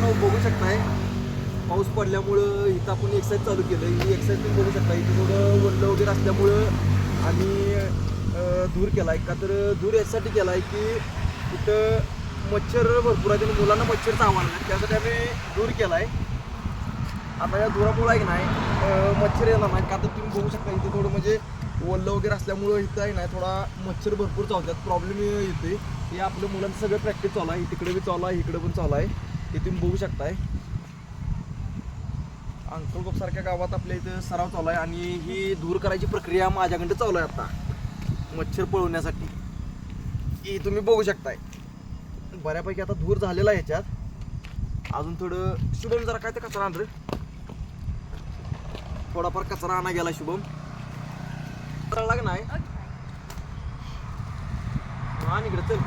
मित्रांनो बघू शकताय पाऊस पडल्यामुळं इथं आपण एक्सरसाइज चालू केलं. ही एक्सरसाइज तुम्ही बघू शकता. इथं थोडं वल्ल वगैरे असल्यामुळं आणि धूर केला आहे. का तर धूर यासाठी केला आहे की इथं मच्छर भरपूर आहे आणि मुलांना मच्छर चावला त्यासाठी आम्ही धूर केला आहे. आता या धुरामुळं आहे की नाही मच्छर येणार नाही. का तर तुम्ही बघू शकता इथं थोडं म्हणजे ओलं वगैरे असल्यामुळं इथं आहे नाही थोडा मच्छर भरपूर चावतात. प्रॉब्लेम येते. हे आपल्या मुलांचं सगळं प्रॅक्टिस चालू आहे. तिकडे बी चालू आहे, इकडे पण चालू आहे. हे तुम्ही बघू शकताय. अंकलबाग गावात आपल्या इथं सराव चालू आहे आणि ही दूर करायची प्रक्रिया माझ्याकडे चालू आहे आता मच्छर पळवण्यासाठी. ही तुम्ही बघू शकताय बऱ्यापैकी आता धूर झालेला आहे ह्याच्यात. अजून थोडं शुभम जरा काय ते कचरा आण रे. थोडाफार कचरा आणा गेला शुभम. लाग नाही आण इकडे चल.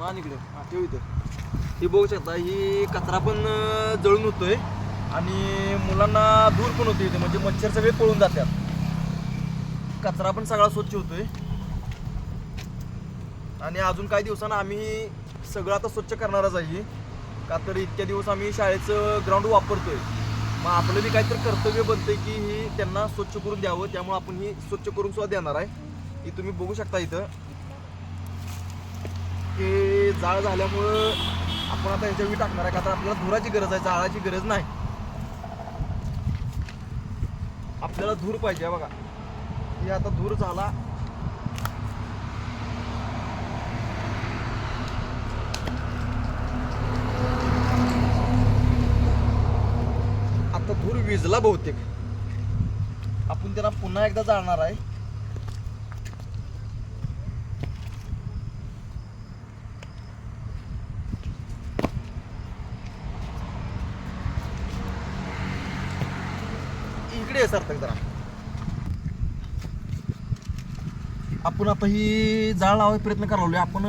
आण इकडे ठेव इथं. ही बघू शकता ही कचरा पण जळून होतोय आणि मुलांना धूर पण होते इथे म्हणजे मच्छर सगळे पळून जातात. कचरा पण सगळा स्वच्छ होतोय आणि अजून काही दिवसांना आम्ही सगळं आता स्वच्छ करणारच आहे. का तर इतक्या दिवस आम्ही शाळेचं ग्राउंड वापरतोय. मग आपलं बी काहीतरी कर्तव्य बनतंय की ही त्यांना स्वच्छ करून द्यावं. त्यामुळे आपण ही स्वच्छ करून सुद्धा देणार आहे. ही तुम्ही बघू शकता इथं हे जाळ झाल्यामुळं आपण आता ह्याच्यावर टाकणार आहे. का तर आपल्याला धुराची गरज आहे, जाळाची गरज नाही. आपल्याला धूर पाहिजे बघा. हे आता धूर झाला. आता धूर विजला बहुतेक. आपण त्याला पुन्हा एकदा जाळणार आहे. इकडे आहे सार्थक जरा. आपण आता ही जाळ लावायचा प्रयत्न करायला आपण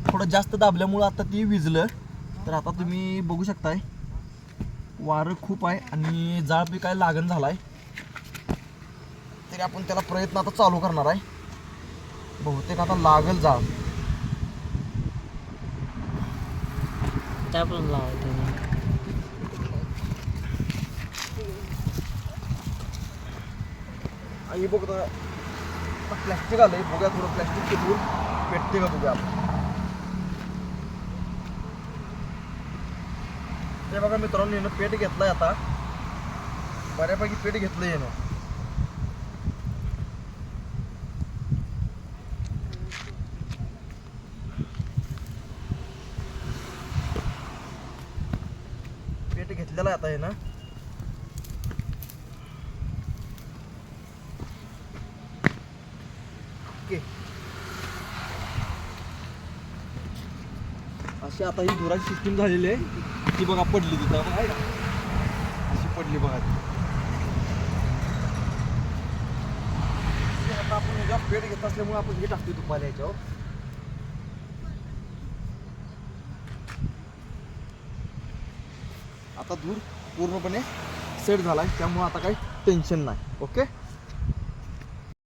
थोडं जास्त दाबल्यामुळं आता ती विजलं. तर आता तुम्ही बघू शकताय वारं खूप आहे आणि जाळ बी काय लागण झालाय. तरी आपण त्याला प्रयत्न आता चालू करणार आहे. बहुतेक आता लागल जाळ. त्या पण लावायचं हे बघ प्लॅस्टिक आलंय. बघूया थोडं प्लॅस्टिकचे धूर पेटते का बघूया आपण. ते बघा मित्रांनो यानं पेट घेतलाय आता. बऱ्यापैकी पेट घेतलंय यानं. पेट घेतलेला आहे आता यानं. अशी आता ही धुराची सिस्टीम झालेली आहे. ती बघा पडली तिथं आहे का अशी पडली बघा ती. आता आपण ह्याच्यावर पेट घेत असल्यामुळे आपण हे टाकतोय तुपाला ह्याच्यावर. आता धूर पूर्णपणे सेट झालाय त्यामुळे आता काही टेन्शन नाही. ओके.